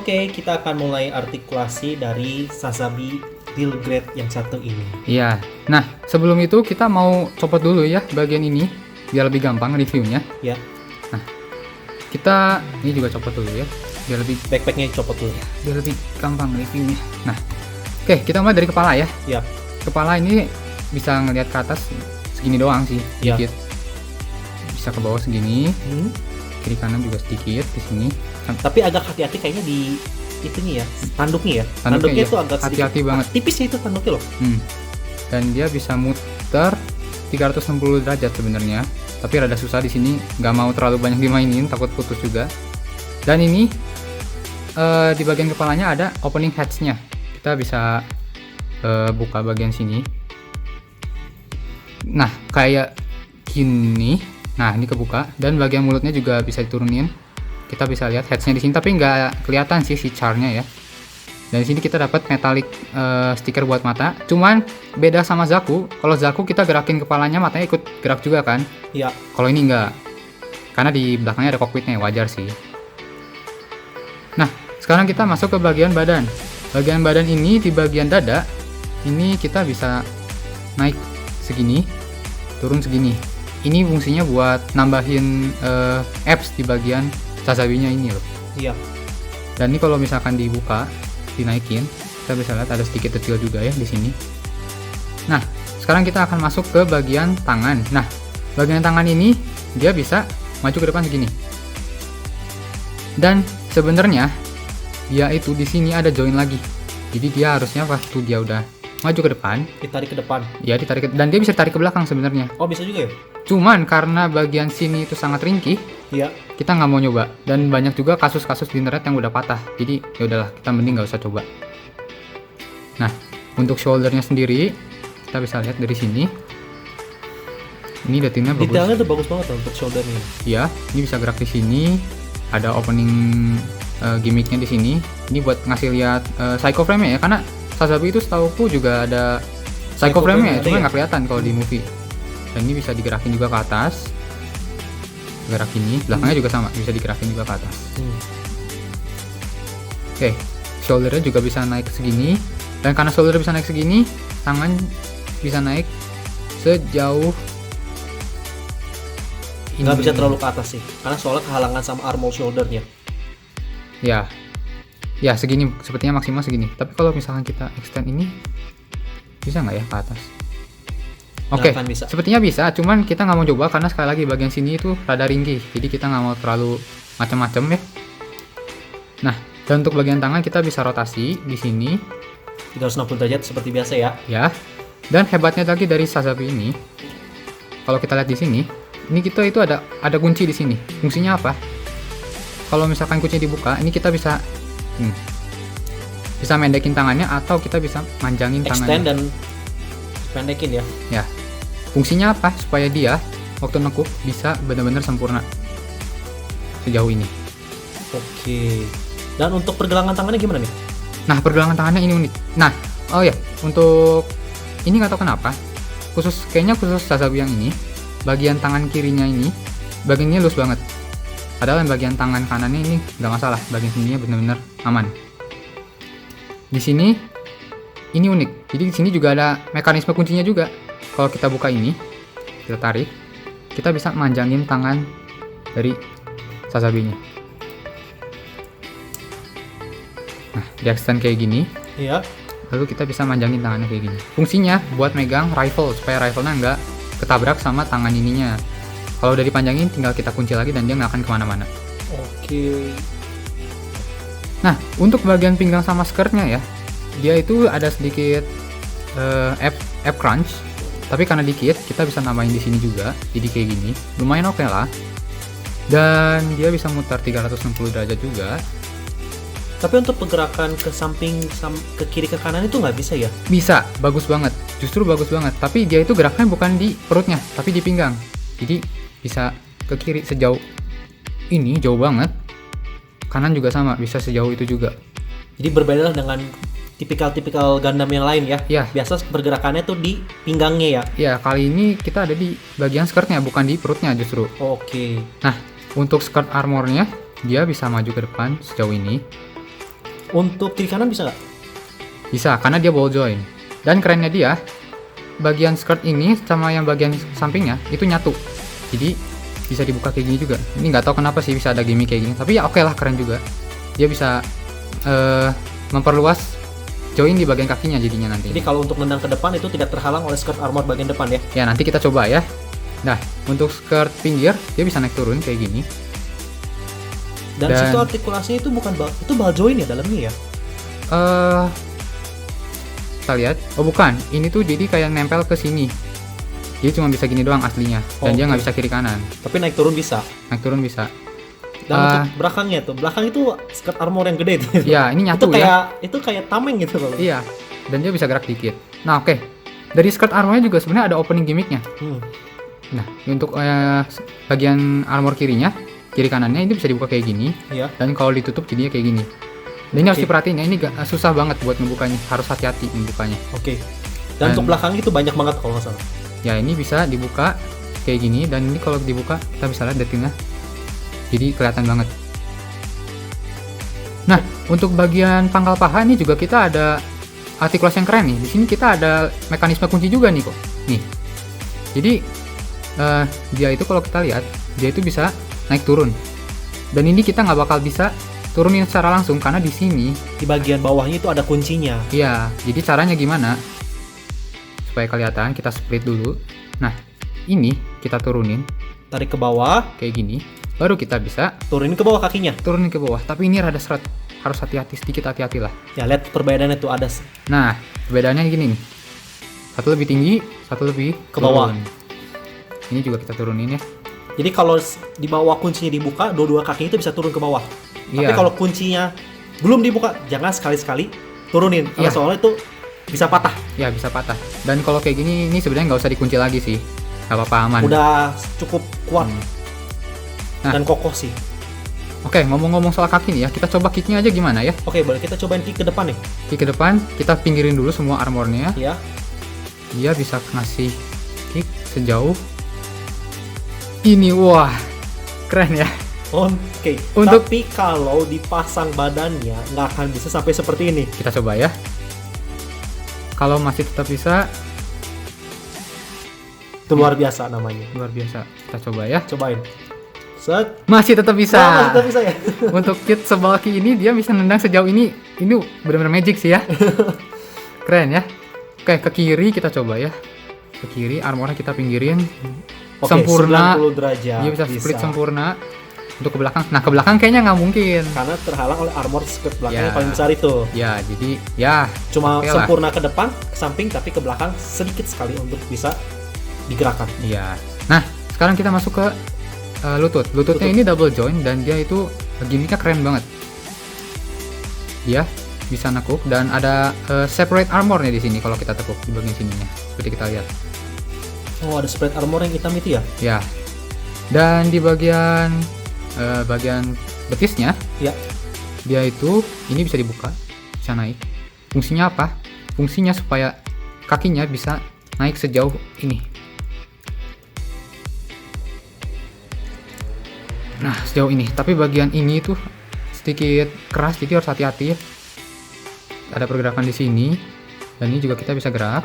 Oke, kita akan mulai artikulasi dari Sazabi Build Grade yang satu ini. Iya. Nah, sebelum itu kita mau copot dulu ya bagian ini biar lebih gampang reviewnya. Ya, Kita ini juga copot dulu ya biar lebih backpacknya copot dulu. gampang reviewnya. Nah, oke, kita mulai dari kepala ya. Ya, Kepala ini bisa ngelihat ke atas segini doang sih, Ya. sedikit. Bisa ke bawah segini, hmm, kiri kanan juga sedikit di sini. tapi agak hati-hati kayaknya di itunya ya, tanduknya ya. Tanduknya Tanduknya itu agak sedikit hati-hati banget. tipis ya itu tanduknya loh. Dan dia bisa muter 360 derajat sebenarnya. Tapi rada susah di sini, nggak mau terlalu banyak dimainin, takut putus juga. Dan ini di bagian kepalanya ada opening hatch-nya. Kita bisa buka bagian sini. Nah, kayak gini. Nah, ini kebuka dan bagian mulutnya juga bisa diturunin. Kita bisa lihat hatch-nya di sini, tapi nggak kelihatan sih si char-nya ya. Dan di sini kita dapat metallic stiker buat mata. Cuman beda sama Zaku. Kalau Zaku kita gerakin kepalanya, matanya ikut gerak juga kan. Ya, Kalau ini enggak. Karena di belakangnya ada cockpitnya, wajar sih. Nah, sekarang kita masuk ke bagian badan. Bagian badan ini di bagian dada, ini kita bisa naik segini, turun segini. Ini fungsinya buat nambahin apps di bagian Sazabinya ini loh. iya. Dan ini kalau misalkan dibuka, dinaikin, kita bisa lihat ada sedikit kecil juga ya di sini. Nah, sekarang kita akan masuk ke bagian tangan. Nah, bagian tangan ini dia bisa maju ke depan segini. Dan sebenarnya dia itu di sini ada join lagi. Jadi dia harusnya waktu dia udah maju ke depan, Ditarik ke depan. ya ditarik dan dia bisa ditarik ke belakang sebenarnya. Oh, bisa juga ya? Cuman karena bagian sini itu sangat ringkih, Iya. kita nggak mau nyoba. Dan banyak juga kasus-kasus di internet yang udah patah. Jadi ya udahlah, kita mending nggak usah coba. Nah, untuk shouldernya sendiri kita bisa lihat dari sini. Ini detailnya bagus. Detailnya tuh bagus banget loh untuk shouldernya. Ya, ini bisa gerak di sini. Ada opening gimmicknya di sini. Ini buat ngasih lihat psycho frame ya, karena Sazabi itu setauku juga ada psycho frame ya, frame-nya cuma ada nggak kelihatan kalau di movie. Dan ini bisa digerakin juga ke atas. Gerak ini, belakangnya juga sama, bisa digerakin juga ke atas. Oke, shouldernya juga bisa naik segini. Dan karena shoulder bisa naik segini, tangan bisa naik sejauh Nggak bisa terlalu ke atas sih, karena soalnya kehalangan sama armor shouldernya. Ya segini, sepertinya maksimal segini. Tapi kalau misalkan kita extend ini, bisa nggak ya ke atas? Oke, Nggak akan bisa. sepertinya bisa, cuman kita nggak mau coba karena sekali lagi bagian sini itu rada ringkih, jadi kita nggak mau terlalu macam-macam ya. Nah, dan untuk bagian tangan kita bisa rotasi di sini, 360 derajat seperti biasa ya. ya. Dan hebatnya lagi dari Sazabi ini, kalau kita lihat di sini, ini kita itu ada kunci di sini. Fungsinya apa? Kalau misalkan kunci dibuka, ini kita bisa bisa mendekin tangannya atau kita bisa manjangin Extend tangannya. dan pendekin ya. Ya. Fungsinya apa? Supaya dia waktu nekuk bisa benar-benar sempurna. Sejauh ini. Oke. Dan untuk pergelangan tangannya gimana nih? Nah, pergelangan tangannya ini unik. Nah, oh ya, untuk ini nggak tahu kenapa, kayaknya khusus Sazabi yang ini, bagian tangan kirinya ini, bagian ini lurus banget. Padahal yang bagian tangan kanannya ini nggak masalah, bagian sininya benar-benar aman. Di sini, ini unik. Jadi di sini juga ada mekanisme kuncinya juga. Kalau kita buka ini, kita tarik, kita bisa manjangin tangan dari Sazabinya. Nah, di extend kayak gini, Iya. lalu kita bisa manjangin tangannya kayak gini. Fungsinya buat megang rifle supaya rifle-nya nggak ketabrak sama tangan ininya. Kalau udah dipanjangin tinggal kita kunci lagi dan dia nggak akan kemana-mana. Oke. Nah, untuk bagian pinggang sama skirtnya ya, dia itu ada sedikit ab crunch, tapi karena dikit kita bisa nambahin di sini juga, jadi kayak gini, lumayan oke lah. Dan dia bisa mutar 360 derajat juga. Tapi untuk pergerakan ke samping, ke kiri ke kanan itu nggak bisa ya? Bisa, bagus banget, justru bagus banget. Tapi dia itu geraknya bukan di perutnya, tapi di pinggang. Jadi bisa ke kiri sejauh ini, jauh banget. Kanan juga sama, bisa sejauh itu juga. Jadi berbeda dengan tipikal-tipikal Gundam yang lain ya. Ya. Biasa pergerakannya tuh di pinggangnya ya. Ya, kali ini kita ada di bagian skirtnya, bukan di perutnya justru. Oke. Nah, untuk skirt armornya, dia bisa maju ke depan sejauh ini. Untuk kiri kanan bisa nggak? Bisa, karena dia ball joint. Dan kerennya dia, bagian skirt ini sama yang bagian sampingnya itu nyatu. Jadi bisa dibuka kayak gini juga. Ini nggak tahu kenapa sih bisa ada gimmick kayak gini. Tapi ya oke lah, keren juga. Dia bisa memperluas join di bagian kakinya jadinya nanti. Jadi kalau untuk nendang ke depan itu tidak terhalang oleh skirt armor bagian depan ya? Ya nanti kita coba ya. Nah, untuk skirt pinggir dia bisa naik turun kayak gini. Dan situ artikulasinya itu bukan itu ball joint ya dalamnya ya? Kita lihat. Oh bukan, ini tuh jadi kayak nempel ke sini. Jadi cuma bisa gini doang aslinya. Dan dia nggak bisa kiri kanan. Tapi naik turun bisa? Naik turun bisa. Dan untuk belakangnya tuh, belakang itu skirt armor yang gede itu. Iya, ini nyatu itu ya. Itu kayak tameng gitu loh. Iya, dan dia bisa gerak dikit. Nah oke, dari skirt armornya juga sebenarnya ada opening gimmicknya. Nah, untuk bagian armor kirinya, kiri kanannya itu bisa dibuka kayak gini. Iya. Dan kalau ditutup jadinya kayak gini. Dan ini harus diperhatiin ya, ini susah banget buat membukanya, harus hati-hati membukanya. Oke. Dan untuk belakang itu banyak banget kalau nggak salah. Ya ini bisa dibuka kayak gini, dan ini kalau dibuka kita bisa lihat detailnya. Jadi kelihatan banget. Nah, untuk bagian pangkal paha ini juga kita ada artikulasi yang keren nih. Di sini kita ada mekanisme kunci juga nih kok. Nih. Jadi dia itu kalau kita lihat, dia itu bisa naik turun. Dan ini kita nggak bakal bisa turunin secara langsung karena di sini di bagian bawahnya itu ada kuncinya. Iya, jadi caranya gimana? Supaya kelihatan, kita split dulu. Nah, ini kita turunin, tarik ke bawah kayak gini. Baru kita bisa turunin ke bawah kakinya. Turunin ke bawah, tapi ini rada seret. Harus hati-hati, sedikit hati-hati lah. Ya, lihat perbedaannya tuh ada. Nah, perbedaannya gini nih. Satu lebih tinggi, satu lebih ke bawah. Ini juga kita turunin ya. Jadi kalau di bawah kuncinya dibuka, dua-dua kakinya itu bisa turun ke bawah. Tapi kalau kuncinya belum dibuka, jangan sekali-sekali turunin. Karena soalnya itu bisa patah. Ya, bisa patah. Dan kalau kayak gini, ini sebenarnya nggak usah dikunci lagi sih. Nggak apa-apa, aman. Udah cukup kuat dan kokoh sih. Oke, ngomong-ngomong soal kaki nih ya, kita coba kicknya aja gimana ya? Oke, boleh kita cobain kick ke depan nih. Kick ke depan, kita pinggirin dulu semua armornya. Iya. Dia bisa ngasih kick sejauh ini. Wah, keren ya. Oke. Tapi kalau dipasang badannya nggak akan bisa sampai seperti ini. Kita coba ya. Kalau masih tetap bisa, itu luar biasa namanya. Luar biasa. Kita coba ya. Cobain. Set. Masih tetap bisa. Masih tetap bisa ya. Untuk kit sebulky ini dia bisa nendang sejauh ini. Ini benar-benar magic sih ya. Keren ya. Oke, ke kiri kita coba ya. Ke kiri armornya kita pinggirin. Oke, sempurna. 90 derajat. Dia bisa split sempurna. Untuk ke belakang. Nah, ke belakang kayaknya nggak mungkin. Karena terhalang oleh armor skirt belakang yang paling besar itu. Ya, jadi ya cuma sempurna ke depan, ke samping, tapi ke belakang sedikit sekali untuk bisa digerakkan. Iya. Nah, sekarang kita masuk ke lutut. Lututnya ini double joint dan dia itu gimmicknya keren banget. Dia bisa nekuk dan ada separate armornya di sini kalau kita tekuk di bagian sininya. Seperti kita lihat. Oh, ada separate armor yang hitam itu ya? Ya. Dan di bagian betisnya, ya, dia itu ini bisa dibuka, bisa naik. Fungsinya apa? Fungsinya supaya kakinya bisa naik sejauh ini. Nah, sejauh ini. Tapi bagian ini tuh sedikit keras, jadi harus hati-hati ya. Ada pergerakan di sini, dan ini juga kita bisa gerak.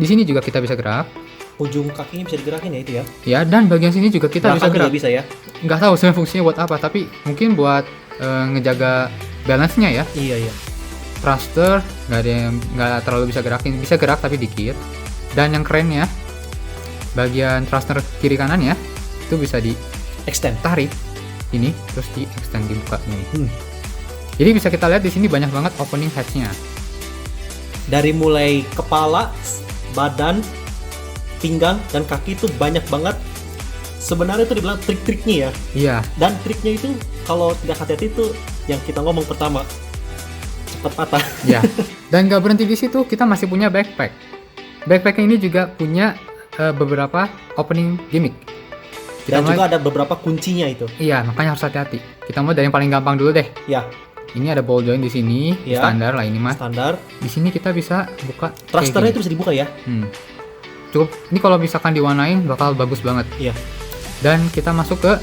Di sini juga kita bisa gerak. Ujung kakinya bisa digerakin ya itu ya? Ya, dan bagian sini juga kita bisa gerak. Bisa ya? Nggak tahu sebenarnya fungsinya buat apa, tapi mungkin buat ngejaga balance-nya ya. Iya. Thruster nggak terlalu bisa gerakin, bisa gerak tapi dikit. Dan yang kerennya, bagian thruster kiri kanannya itu bisa di extend, tarik ini terus di extend, dibuka ini. Jadi bisa kita lihat di sini banyak banget opening hatch-nya. Dari mulai kepala, badan, pinggang dan kaki itu banyak banget. Sebenarnya itu dibilang trik-triknya ya. Iya. Dan triknya itu kalau tidak hati-hati itu yang kita ngomong pertama cepat patah. Ya. Dan nggak berhenti di situ, kita masih punya backpack. Backpack ini juga punya beberapa opening gimmick. Dan juga ada beberapa kuncinya itu. Iya, makanya harus hati-hati. Kita mulai dari yang paling gampang dulu deh. Ya. Ini ada ball joint di sini, ya. Standar lah ini mah. Standar. Di sini kita bisa buka. Thrusternya itu bisa dibuka ya. Cukup. Ini kalau misalkan diwarnain bakal bagus banget. Iya. Dan kita masuk ke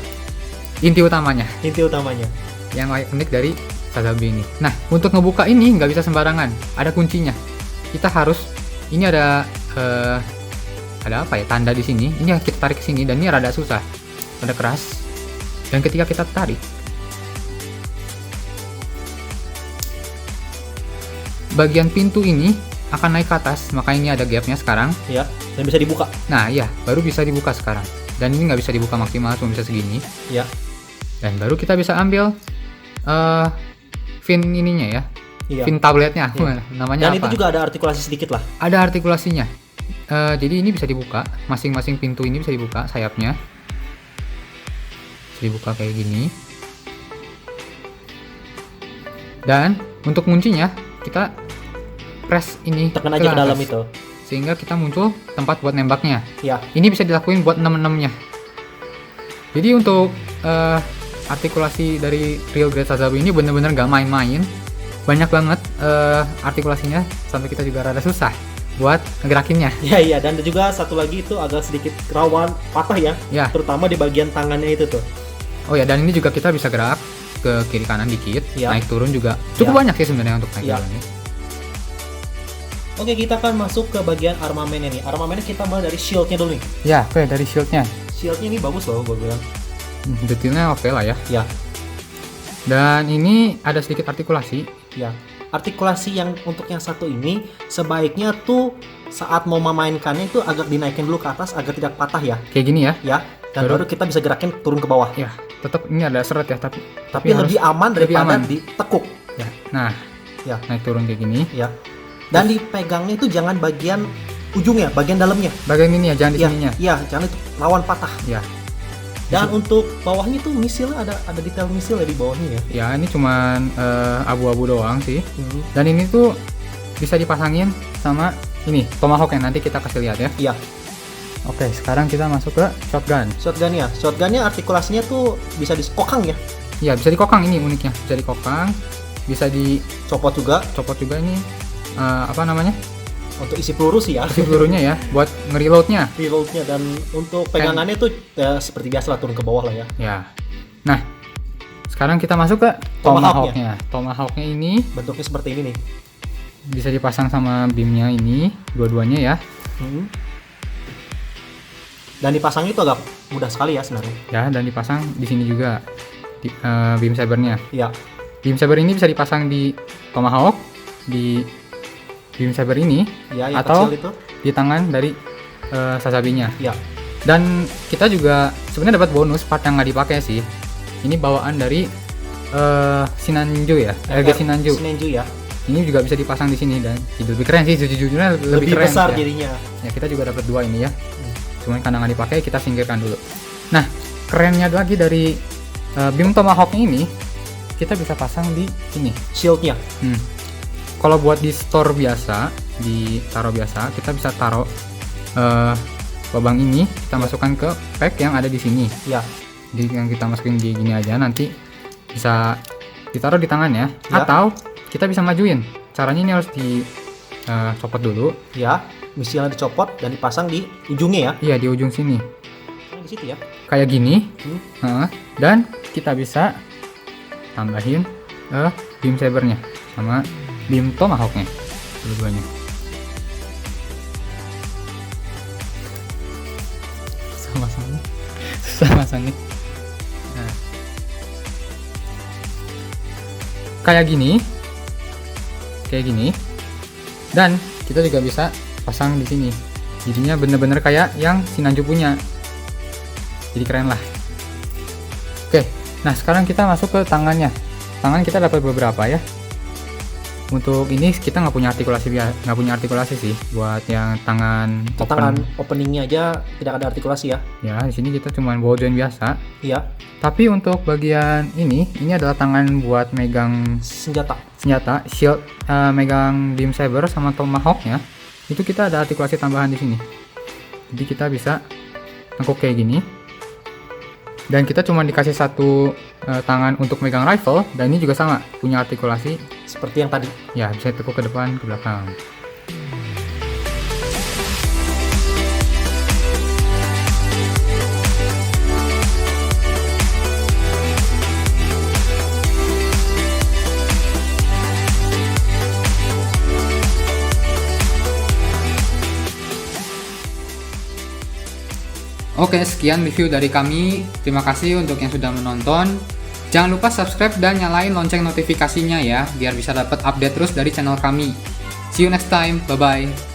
inti utamanya. Inti utamanya. Yang unik dari Sazabi ini. Nah, untuk ngebuka ini nggak bisa sembarangan, ada kuncinya. Kita harus, ini ada apa ya, tanda di sini. Ini yang kita tarik ke sini dan ini rada susah, rada keras. Dan ketika kita tarik, bagian pintu ini akan naik ke atas, makanya ini ada gapnya sekarang. Ya, dan bisa dibuka. Nah, ya, baru bisa dibuka sekarang. Dan ini nggak bisa dibuka maksimal, cuma bisa segini. Ya. Dan baru kita bisa ambil fin ininya ya. Iya. Fin tabletnya, namanya Dan apa? itu juga ada artikulasi sedikit lah. Ada artikulasinya. Jadi ini bisa dibuka, masing-masing pintu ini bisa dibuka sayapnya. Bisa dibuka kayak gini. Dan untuk kuncinya kita press ini, Tekan aja ke dalam atas, itu. sehingga kita muncul tempat buat nembaknya. Ya. Ini bisa dilakuin buat 6-6-nya. Jadi untuk artikulasi dari Real Great Sazabi ini bener-bener gak main-main. Banyak banget artikulasinya, sampai kita juga rada susah buat ngegerakinnya. Iya, dan juga satu lagi itu agak sedikit rawan patah ya. Ya. Terutama di bagian tangannya itu tuh. Oh ya, dan ini juga kita bisa gerak ke kiri kanan dikit, Ya. naik turun juga cukup Ya. banyak sih sebenarnya untuk naik Ya. turunnya. Oke, kita akan masuk ke bagian armamennya nih. Armamennya kita mulai dari shieldnya dulu nih. Ya, oke, dari shieldnya. Shieldnya ini bagus loh, gue bilang. Detailnya oke lah ya. Ya, Dan ini ada sedikit artikulasi. ya. Artikulasi yang untuk yang satu ini sebaiknya tuh saat mau memainkannya itu agak dinaikin dulu ke atas agar tidak patah ya. Kayak gini ya. Ya. Dan baru kita bisa gerakin turun ke bawah. Ya, tetap ini ada seret ya, tapi Lebih aman lebih daripada aman. ditekuk. Ya. Nah, Ya. naik turun kayak gini. Ya. Dan dipegangnya itu jangan bagian ujungnya, bagian dalamnya. Bagian ini ya, jangan di Ya, sininya. ya, jangan itu lawan patah. Ya. Dan untuk bawahnya tuh misilnya ada detail misil ya di bawahnya ya. Ya, ini cuman abu-abu doang sih. Hmm. Dan ini tuh bisa dipasangin sama ini tomahawk yang nanti kita kasih lihat ya. Iya. Oke, sekarang kita masuk ke shotgun. Shotgunnya artikulasinya tuh bisa dikokang ya. Ya, bisa dikokang, ini uniknya. Bisa dikokang, bisa dicopot Copot juga juga ini apa namanya? untuk isi peluru sih ya. Isi pelurunya ya, buat ngereloadnya. Reloadnya, dan untuk pegangannya tuh ya, seperti biasa lah, turun ke bawah lah ya. Ya. Nah, sekarang kita masuk ke tomahawknya. Tomahawknya ini Bentuknya seperti ini nih. bisa dipasang sama beamnya ini, dua-duanya ya. Hmm. Dan dipasang itu agak mudah sekali ya sebenarnya. Ya, dan dipasang di sini juga beam sabernya. Iya. Beam saber ini bisa dipasang di tomahawk, di beam saber ini, Ya, yang atau kecil itu. di tangan dari Sazabinya. Iya. Dan kita juga sebenarnya dapat bonus part yang nggak dipakai sih. Ini bawaan dari Sinanju ya, LG Sinanju. Sinanju ya. Ini juga bisa dipasang di sini dan jadi lebih keren sih, sejujurnya lebih keren besar ya. jadinya. Ya, kita juga dapat dua ini ya. Cuman karena nggak dipakai, kita singkirkan dulu. Nah, kerennya lagi dari beam tomahawk ini, kita bisa pasang di sini. Shieldnya. Kalau buat di store biasa, di taruh biasa, kita bisa taruh lubang ini, kita masukkan ke pack yang ada di sini. Ya. Jadi yang kita masukin di gini aja, nanti bisa ditaruh di tangan ya. Ya. Atau kita bisa majuin. Caranya ini harus dicopot dulu. Ya. Misilnya dicopot dan dipasang di ujungnya ya. Iya, di ujung sini. Di situ ya. Kayak gini. Hmm. Dan kita bisa tambahin beam sabernya sama beam tomahawknya, dua-duanya. Sama-sama nih. Nah, kayak gini, dan kita juga bisa pasang di sini. Jadinya bener-bener kayak yang Sinanju punya. Jadi keren lah. Oke, nah sekarang kita masuk ke tangannya. Tangan kita dapat beberapa ya. Untuk ini kita nggak punya artikulasi sih buat yang tangan open. Tangan openingnya aja tidak ada artikulasi ya. Ya, di sini kita cuma bawa join biasa. Iya. Tapi untuk bagian ini adalah tangan buat megang Senjata. shield, megang beam saber sama tomahawknya. Itu kita ada artikulasi tambahan di sini. Jadi kita bisa tengkuk kayak gini. Dan kita cuma dikasih satu tangan untuk megang rifle, dan ini juga sama, punya artikulasi Seperti yang tadi. ya, bisa tekuk ke depan ke belakang. Oke, sekian review dari kami. Terima kasih untuk yang sudah menonton. Jangan lupa subscribe dan nyalain lonceng notifikasinya ya, biar bisa dapat update terus dari channel kami. See you next time, bye-bye.